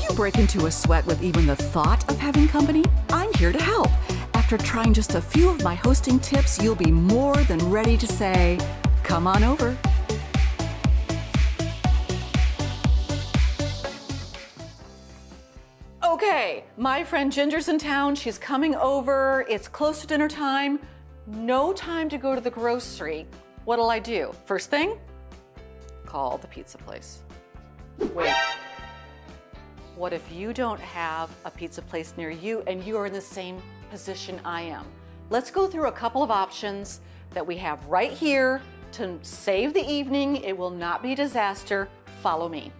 you break into a sweat with even the thought of having company? I'm here to help. After trying just a few of my hosting tips, you'll be more than ready to say, come on over. Okay, my friend Ginger's in town. She's coming over. It's close to dinner time. No time to go to the grocery. What'll I do? First thing, call the pizza place. Wait, what if you don't have a pizza place near you and you are in the same position I am? Let's go through a couple of options that we have right here to save the evening. It will not be a disaster. Follow me.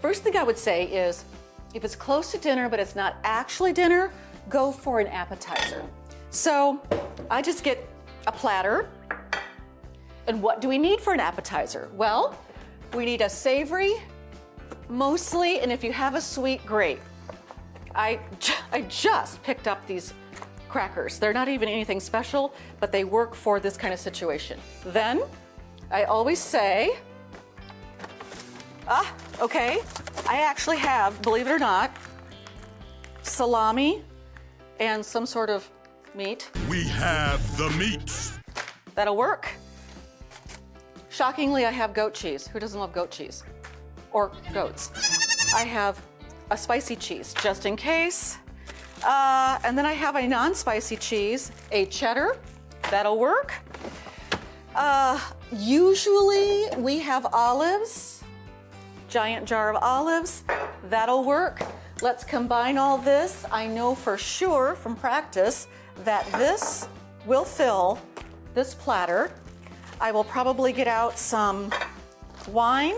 First thing I would say is, if it's close to dinner but it's not actually dinner, go for an appetizer. So I just get a platter. And what do we need for an appetizer? Well, we need a savory, mostly, and if you have a sweet, great. I just picked up these crackers. They're not even anything special, but they work for this kind of situation. Then I always say, okay, I actually have, believe it or not, salami and some sort of meat. We have the meats. That'll work. Shockingly, I have goat cheese. Who doesn't love goat cheese? Or goats. I have a spicy cheese, just in case. And then I have a non-spicy cheese, a cheddar. That'll work. Usually we have olives, giant jar of olives. That'll work. Let's combine all this. I know for sure from practice that this will fill this platter. I will probably get out some wine.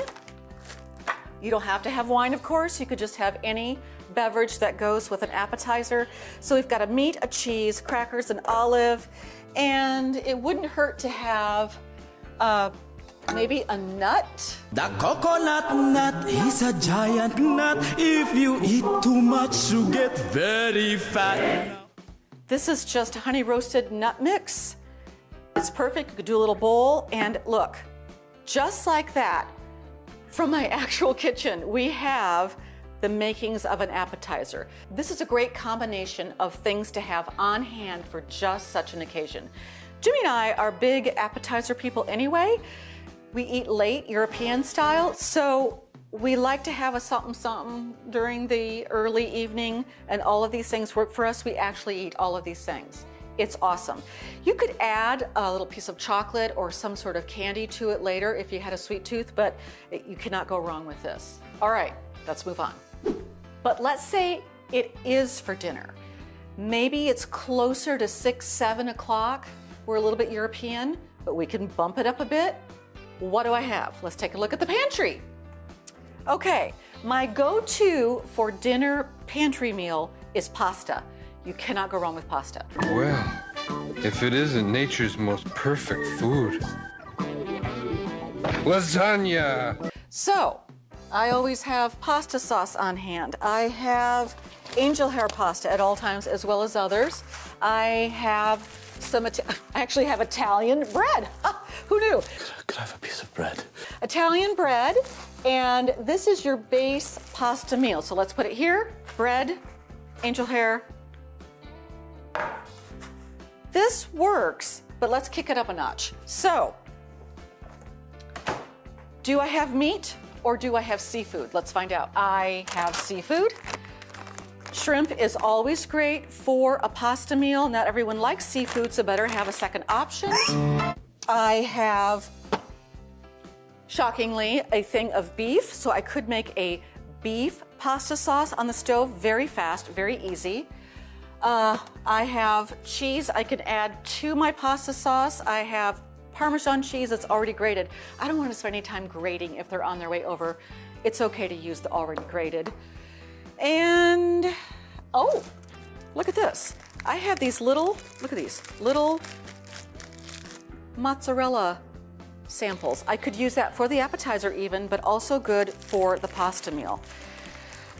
You don't have to have wine, of course. You could just have any beverage that goes with an appetizer. So we've got a meat, a cheese, crackers, an olive, and it wouldn't hurt to have maybe a nut. The coconut nut is a giant nut. If you eat too much, you get very fat. This is just honey roasted nut mix. It's perfect. You could do a little bowl, and look, just like that, from my actual kitchen, we have the makings of an appetizer. This is a great combination of things to have on hand for just such an occasion. Jimmy and I are big appetizer people anyway. We eat late, European style, so we like to have a something during the early evening, and all of these things work for us. We actually eat all of these things. It's awesome. You could add a little piece of chocolate or some sort of candy to it later if you had a sweet tooth, but you cannot go wrong with this. All right, let's move on. But let's say it is for dinner. Maybe it's closer to 6, 7 o'clock. We're a little bit European, but we can bump it up a bit. What do I have? Let's take a look at the pantry. Okay, my go-to for dinner pantry meal is pasta. You cannot go wrong with pasta. Well, if it isn't nature's most perfect food. Lasagna! So, I always have pasta sauce on hand. I have angel hair pasta at all times, as well as others. I have some, I actually have Italian bread. Who knew? Could I have a piece of bread? Italian bread, and this is your base pasta meal. So let's put it here, bread, angel hair. This works, but let's kick it up a notch. So, do I have meat or do I have seafood? Let's find out. I have seafood. Shrimp is always great for a pasta meal. Not everyone likes seafood, so better have a second option. I have, shockingly, a thing of beef, so I could make a beef pasta sauce on the stove very fast, very easy. I have cheese I can add to my pasta sauce. I have Parmesan cheese that's already grated. I don't want to spend any time grating if they're on their way over. It's okay to use the already grated. And, oh, look at this. I have these little, look at these, little mozzarella samples. I could use that for the appetizer even, but also good for the pasta meal.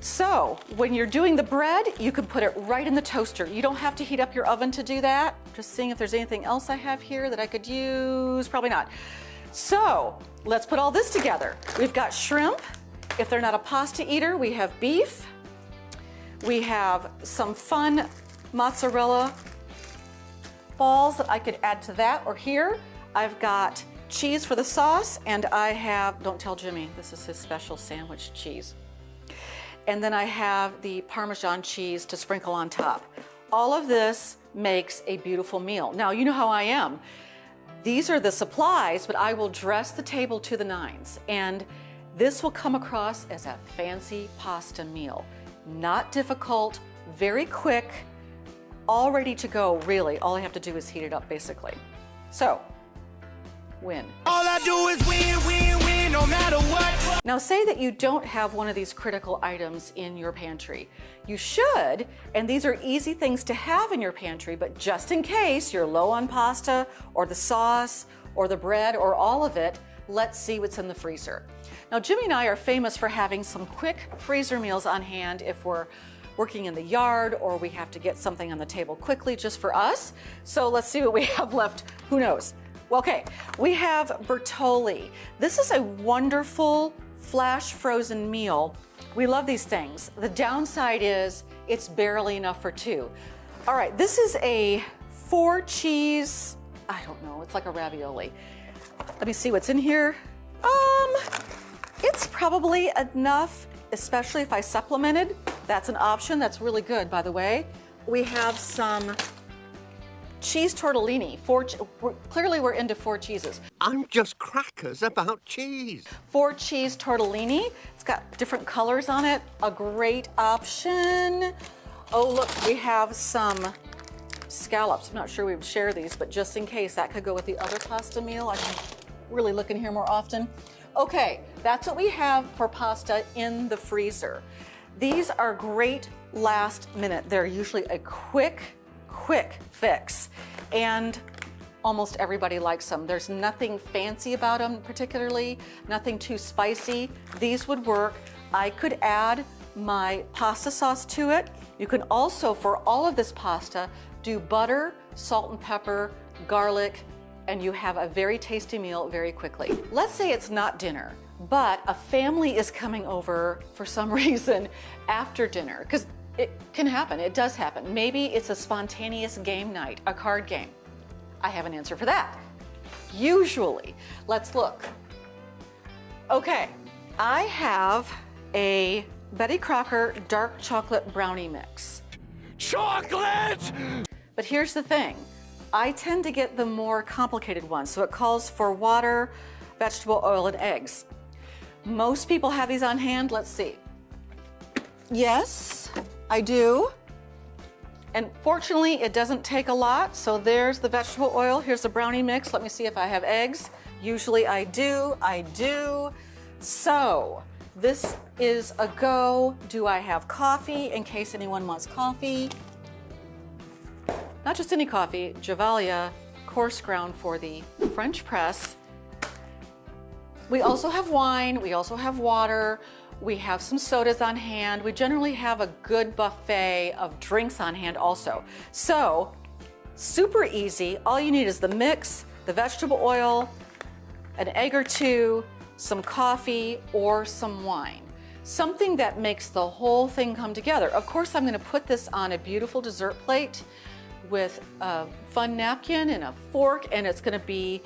So when you're doing the bread, you can put it right in the toaster. You don't have to heat up your oven to do that. Just seeing if there's anything else I have here that I could use. Probably not. So let's put all this together. We've got shrimp If they're not a pasta eater, we have beef. We have some fun mozzarella balls that I could add to that, or here I've got cheese for the sauce, and I have, don't tell Jimmy, this is his special sandwich cheese. And then I have the Parmesan cheese to sprinkle on top. All of this makes a beautiful meal. Now, you know how I am. These are the supplies, but I will dress the table to the nines, and this will come across as a fancy pasta meal. Not difficult, very quick, all ready to go, really. All I have to do is heat it up, basically. So, win. All I do is win, win, win, no matter what. Now, say that you don't have one of these critical items in your pantry. You should, and these are easy things to have in your pantry, but just in case you're low on pasta or the sauce or the bread or all of it, let's see what's in the freezer. Now, Jimmy and I are famous for having some quick freezer meals on hand if we're working in the yard or we have to get something on the table quickly just for us. So let's see what we have left. Who knows? Well, okay, we have Bertolli. This is a wonderful flash frozen meal. We love these things. The downside is it's barely enough for two. All right, this is a 4 cheese, I don't know, it's like a ravioli. Let me see what's in here. It's probably enough, especially if I supplemented. That's an option. That's really good, by the way. We have some cheese tortellini. Clearly we're into 4 cheeses. I'm just crackers about cheese. 4 cheese tortellini. It's got different colors on it. A great option. Oh, look, we have some scallops. I'm not sure we would share these, but just in case, that could go with the other pasta meal. I can really look in here more often. Okay, that's what we have for pasta in the freezer. These are great last minute. They're usually a quick fix, and almost everybody likes them. There's nothing fancy about them particularly, nothing too spicy. These would work. I could add my pasta sauce to it. You can also, for all of this pasta, do butter, salt and pepper, garlic, and you have a very tasty meal very quickly. Let's say it's not dinner, but a family is coming over for some reason after dinner, because it can happen, it does happen. Maybe it's a spontaneous game night, a card game. I have an answer for that. Usually, let's look. Okay, I have a Betty Crocker dark chocolate brownie mix. Chocolate! But here's the thing. I tend to get the more complicated ones, so it calls for water, vegetable oil, and eggs. Most people have these on hand. Let's see. Yes, I do. And fortunately, it doesn't take a lot. So there's the vegetable oil. Here's the brownie mix. Let me see if I have eggs. Usually I do. So this is a go. Do I have coffee in case anyone wants coffee? Not just any coffee, Javalia, coarse ground for the French press. We also have wine, we also have water, we have some sodas on hand. We generally have a good buffet of drinks on hand also. So, super easy. All you need is the mix, the vegetable oil, an egg or two, some coffee, or some wine. Something that makes the whole thing come together. Of course, I'm gonna put this on a beautiful dessert plate with a fun napkin and a fork, and it's gonna be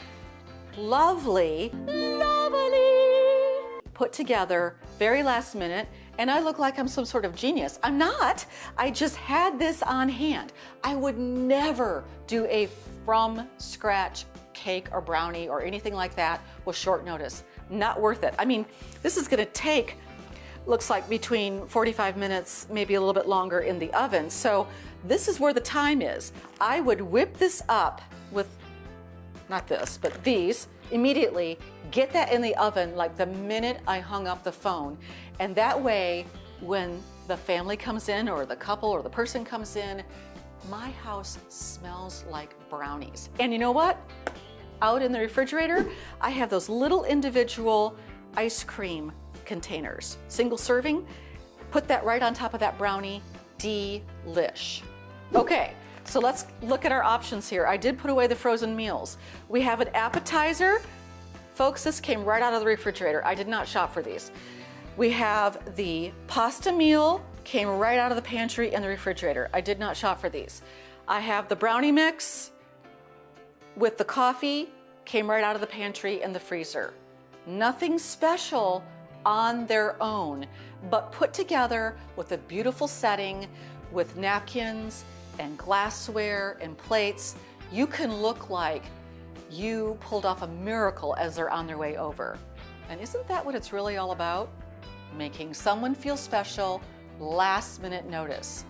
lovely, put together, very last minute, and I look like I'm some sort of genius. I'm not, I just had this on hand. I would never do a from scratch cake or brownie or anything like that with short notice. Not worth it. I mean, this is gonna take, looks like between 45 minutes, maybe a little bit longer in the oven. So this is where the time is. I would whip this up with, not this, but these, immediately get that in the oven like the minute I hung up the phone. And that way, when the family comes in or the couple or the person comes in, my house smells like brownies. And you know what? Out in the refrigerator, I have those little individual ice cream containers, single serving. Put that right on top of that brownie, delish. Okay, so let's look at our options here. I did put away the frozen meals. We have an appetizer. Folks, this came right out of the refrigerator. I did not shop for these. We have the pasta meal, came right out of the pantry and the refrigerator. I did not shop for these. I have the brownie mix with the coffee, came right out of the pantry and the freezer. Nothing special on their own, but put together with a beautiful setting with napkins and glassware and plates, you can look like you pulled off a miracle as they're on their way over. And isn't that what it's really all about? Making someone feel special, last minute notice.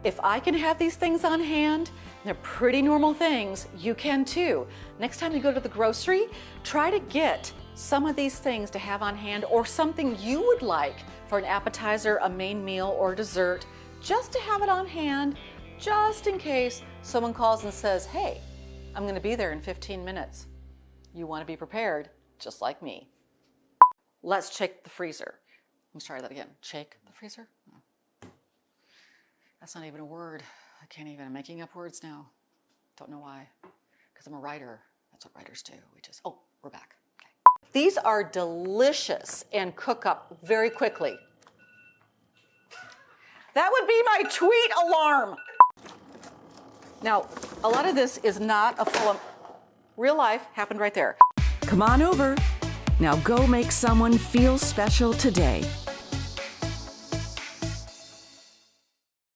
If I can have these things on hand, they're pretty normal things, you can too. Next time you go to the grocery, try to get some of these things to have on hand, or something you would like for an appetizer, a main meal, or dessert, just to have it on hand, just in case someone calls and says, hey, I'm gonna be there in 15 minutes. You wanna be prepared, just like me. Let's check the freezer. Let's try that again. Shake the freezer? Oh. That's not even a word. I'm making up words now. Don't know why. Because I'm a writer. That's what writers do. We're back. Okay. These are delicious and cook up very quickly. That would be my tweet alarm. Now, a lot of this is not a full, real life happened right there. Come on over. Now go make someone feel special today.